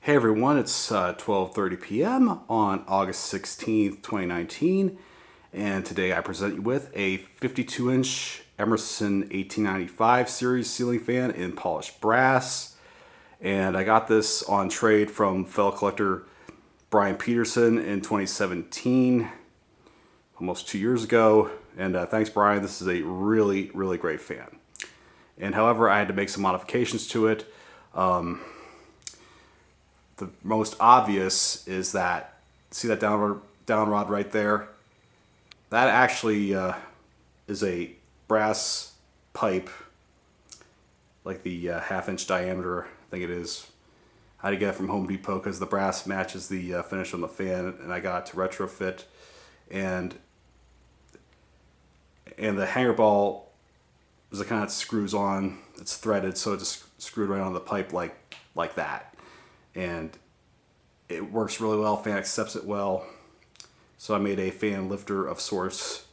Hey everyone, it's 12:30 p.m. on August 16th, 2019, and today I present you with a 52-inch Emerson 1895 series ceiling fan in polished brass. And I got this on trade from fellow collector Brian Peterson in 2017, almost 2 years ago. And thanks, Brian. This is a really, really great fan. And however, I had to make some modifications to it. The most obvious is that, see that downrod right there? That actually is a brass pipe, like the half-inch diameter, I think it is. I had to get it from Home Depot because the brass matches the finish on the fan, and I got it to retrofit. And the hanger ball is the kind that screws on. It's threaded, so it just screwed right on the pipe like that. And it works really well. Fan accepts it well. So I made a fan lifter of sorts,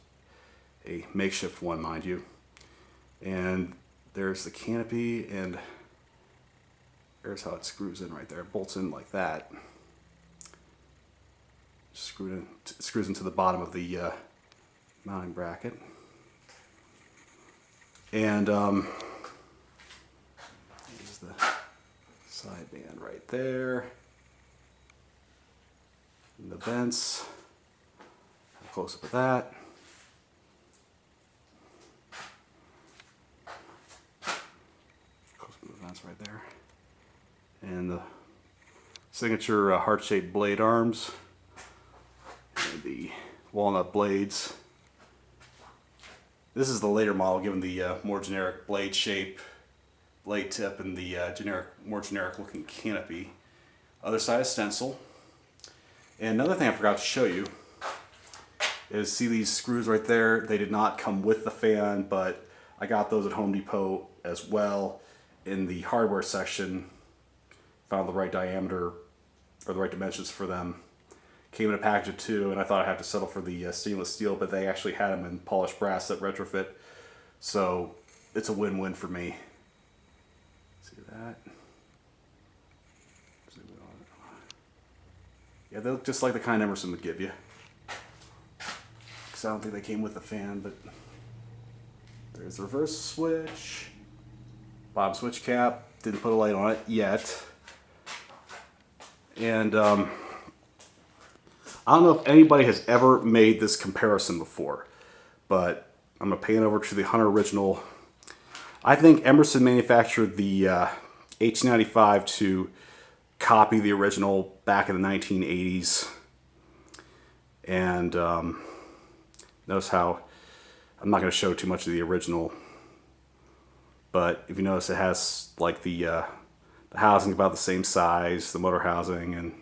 a makeshift one, mind you. And there's the canopy, and there's how it screws in right there. It bolts in like that. Screws into the bottom of the mounting bracket. And there's the side band right there. And the vents. Have a close up of that. Close up of the vents right there. And the signature heart-shaped blade arms. And the walnut blades. This is the later model, given the more generic blade shape, blade tip, and the more generic looking canopy. Other side is stencil. And another thing I forgot to show you is, see these screws right there? They did not come with the fan, but I got those at Home Depot as well. In the hardware section, found the right diameter or the right dimensions for them. Came in a package of 2, and I thought I'd have to settle for the stainless steel, but they actually had them in polished brass at retrofit. So it's a win-win for me. See that? Yeah, they look just like the kind Emerson would give you. Because I don't think they came with the fan, but there's the reverse switch. Bottom switch cap. Didn't put a light on it yet. And I don't know if anybody has ever made this comparison before, but I'm going to pan over to the Hunter original. I think Emerson manufactured the 1895 to copy the original back in the 1980s. And notice how, I'm not going to show too much of the original, but if you notice, it has like the housing about the same size, the motor housing, and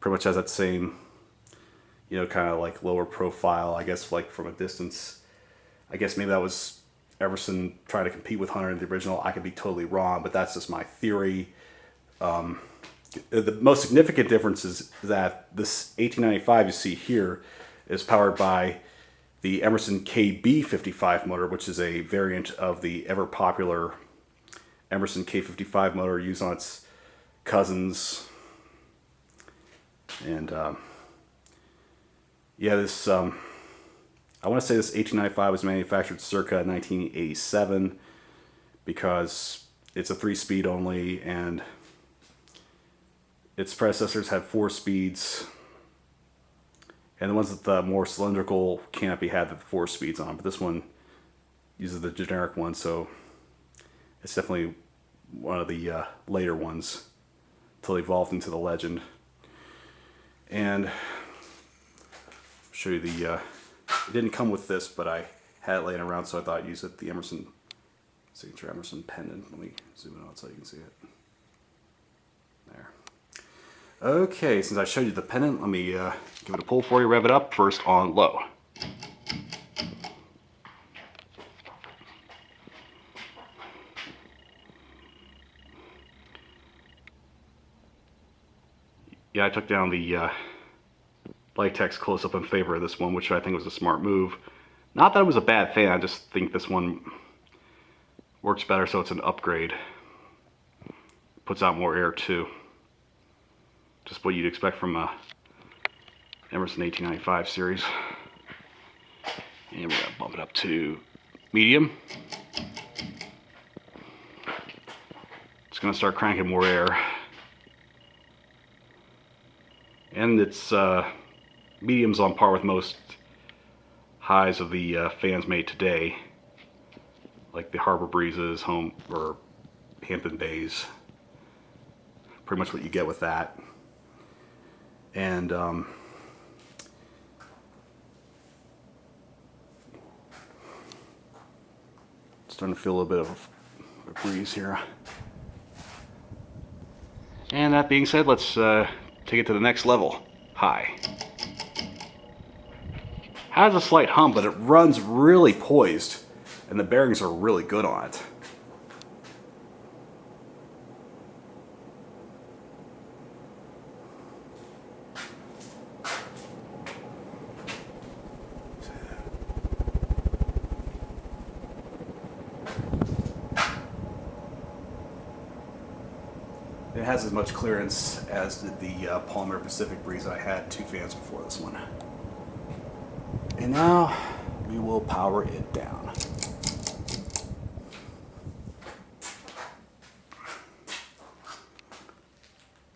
pretty much has that same, you know, kind of like lower profile, I guess, like from a distance. I guess maybe that was Emerson trying to compete with Hunter in the original. I could be totally wrong, but that's just my theory. The most significant difference is that this 1895 you see here is powered by the Emerson KB55 motor, which is a variant of the ever popular Emerson K55 motor used on its cousins. And yeah, this I want to say this 1895 was manufactured circa 1987 because it's a 3-speed only, and its predecessors had 4 speeds, and the ones with the more cylindrical canopy had the 4 speeds on, but this one uses the generic one, so it's definitely one of the later ones until it evolved into the Legend. And I'll show you the, it didn't come with this, but I had it laying around, so I thought I'd use it, the Emerson, signature Emerson pendant. Let me zoom in on it so you can see it. There. Okay, since I showed you the pendant, let me give it a pull for you, rev it up, first on low. Yeah, I took down the latex close-up in favor of this one, which I think was a smart move. Not that it was a bad fan, I just think this one works better, so it's an upgrade. Puts out more air too. Just what you'd expect from a Emerson 1895 series. And we're going to bump it up to medium. It's going to start cranking more air. And it's medium's on par with most highs of the fans made today, like the Harbor Breezes, Home or Hampton Bays. Pretty much what you get with that. And starting to feel a little bit of a breeze here. And that being said, let's take it to the next level. High. Has a slight hum, but it runs really poised, and the bearings are really good on it. It has as much clearance as did the Palmer Pacific Breeze that I had 2 fans before this one. And now we will power it down.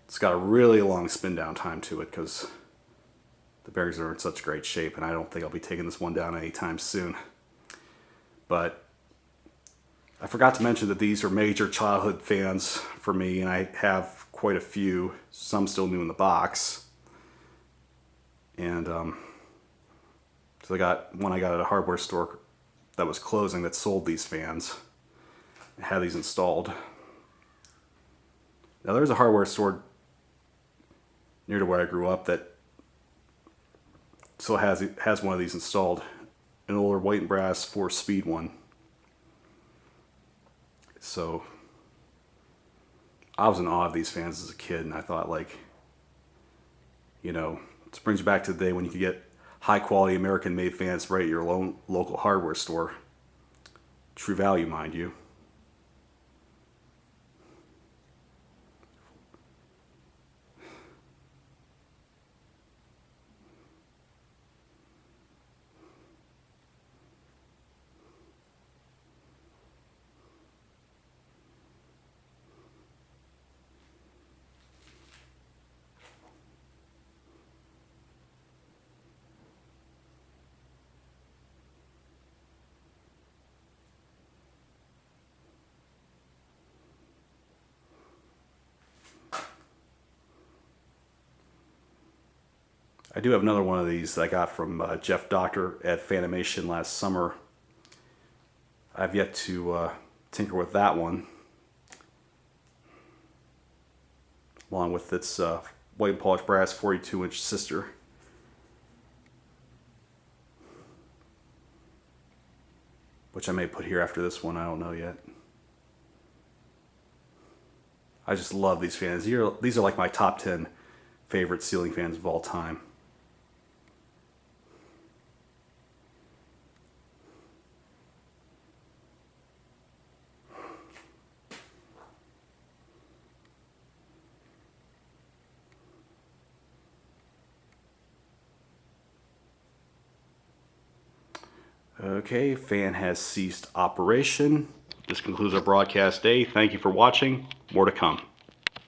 It's got a really long spin down time to it because the bearings are in such great shape, and I don't think I'll be taking this one down anytime soon. But I forgot to mention that these are major childhood fans for me, and I have quite a few, some still new in the box. And so I got one I got at a hardware store that was closing that sold these fans. I had these installed. Now there's a hardware store near to where I grew up that still has one of these installed, an older white and brass 4-speed one. So I was in awe of these fans as a kid, and I thought, like, you know, this brings you back to the day when you could get high quality American made fans right at your local hardware store. True value, mind you. I do have another one of these that I got from Jeff Doctor at Fanimation last summer. I've yet to tinker with that one, along with its white and polished brass 42-inch sister. Which I may put here after this one, I don't know yet. I just love these fans. These are like my top 10 favorite ceiling fans of all time. Okay, fan has ceased operation. This concludes our broadcast day. Thank you for watching. More to come.